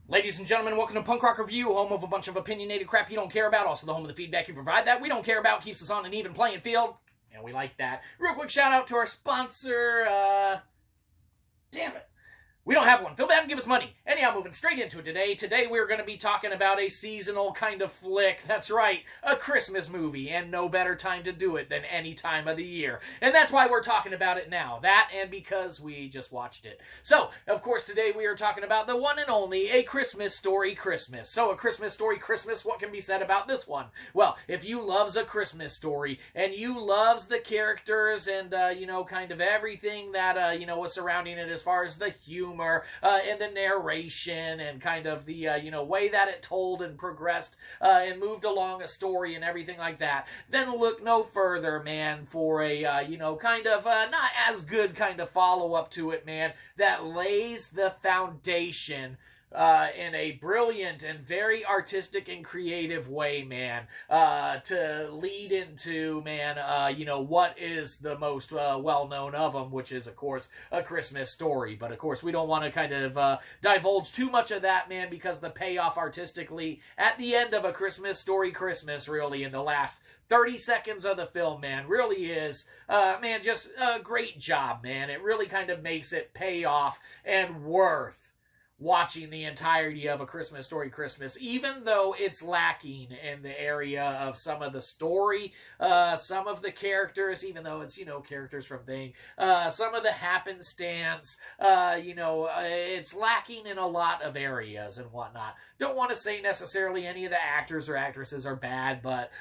Ladies and gentlemen, welcome to Punk Rock Review, home of a bunch of opinionated crap you don't care about, also the home of the feedback you provide that we don't care about, keeps us on an even playing field, and we like that. Real quick shout out to our sponsor, damn it. We don't have one. Feel bad and give us money. Anyhow, moving straight into it today. Today we're going to be talking about a seasonal kind of flick. That's right, a Christmas movie, and no better time to do it than any time of the year. And that's why we're talking about it now. That and because we just watched it. So, of course, today we are talking about the one and only A Christmas Story Christmas. So, A Christmas Story Christmas, what can be said about this one? Well, if you loves A Christmas Story, and you loves the characters and, kind of everything that, was surrounding it as far as the humor, and the narration and kind of the way that it told and progressed and moved along a story and everything like that, then look no further, man, for a not as good kind of follow-up to it, man, that lays the foundation in a brilliant and very artistic and creative way, man, to lead into, man, what is the most well-known of them, which is, of course, A Christmas Story. But, of course, we don't want to kind of divulge too much of that, man, because the payoff artistically at the end of A Christmas Story Christmas, really, in the last 30 seconds of the film, man, really is, just a great job, man. It really kind of makes it pay off and worth watching the entirety of A Christmas Story Christmas, even though it's lacking in the area of some of the story, some of the characters, even though it's, characters from Thing, some of the happenstance, it's lacking in a lot of areas and whatnot. Don't want to say necessarily any of the actors or actresses are bad, but,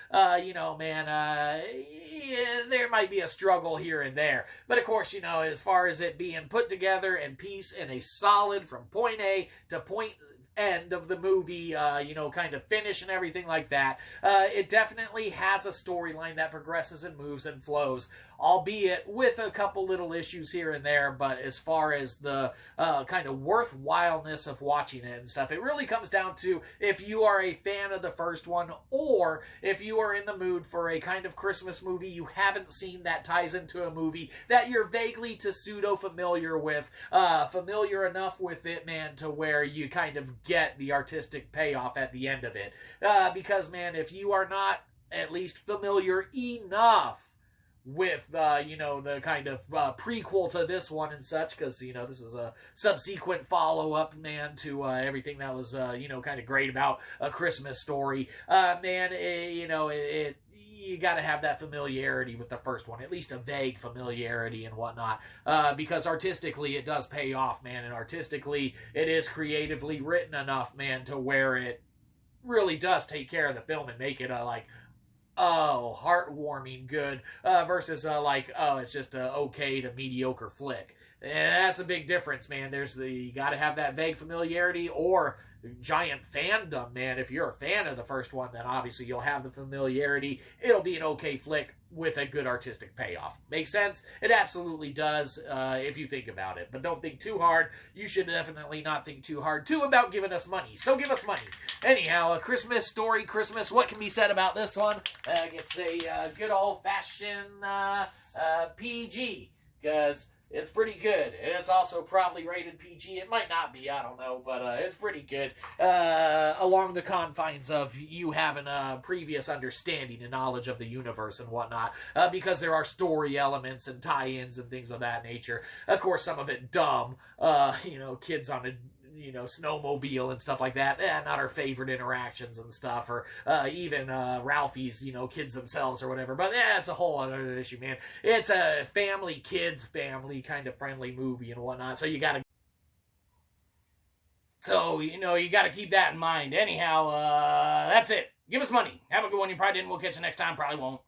there might be a struggle here and there. But, of course, as far as it being put together in piece in a solid from point A to point end of the movie, kind of finish and everything like that, it definitely has a storyline that progresses and moves and flows, albeit with a couple little issues here and there. But as far as the kind of worthwhileness of watching it and stuff, it really comes down to if you are a fan of the first one, or if you are in the mood for a kind of Christmas movie you haven't seen that ties into a movie that you're vaguely to pseudo familiar with, familiar enough with it, man, to where you kind of get the artistic payoff at the end of it. Because, man, if you are not at least familiar enough with, the kind of prequel to this one and such, because, this is a subsequent follow-up, man, to everything that was, kind of great about A Christmas Story, you got to have that familiarity with the first one, at least a vague familiarity and whatnot, because artistically it does pay off, man, and artistically it is creatively written enough, man, to where it really does take care of the film and make it heartwarming good, versus it's just a okay to mediocre flick. And that's a big difference, man. You gotta have that vague familiarity or giant fandom, man. If you're a fan of the first one, then obviously you'll have the familiarity. It'll be an okay flick with a good artistic payoff. Make sense? It absolutely does, if you think about it. But don't think too hard. You should definitely not think too hard, too, about giving us money. So give us money. Anyhow, A Christmas Story Christmas. What can be said about this one? It's a good old-fashioned PG, because it's pretty good. And it's also probably rated PG. It might not be, I don't know, but it's pretty good. Along the confines of you having a previous understanding and knowledge of the universe and whatnot, because there are story elements and tie-ins and things of that nature. Of course, some of it dumb. Kids on a snowmobile and stuff like that, not our favorite interactions and stuff, or even Ralphie's, kids themselves or whatever, but it's a whole other issue, man. It's a family kind of friendly movie and whatnot, so you gotta keep that in mind. Anyhow, that's it. Give us money. Have a good one. You probably didn't. We'll catch you next time. Probably won't.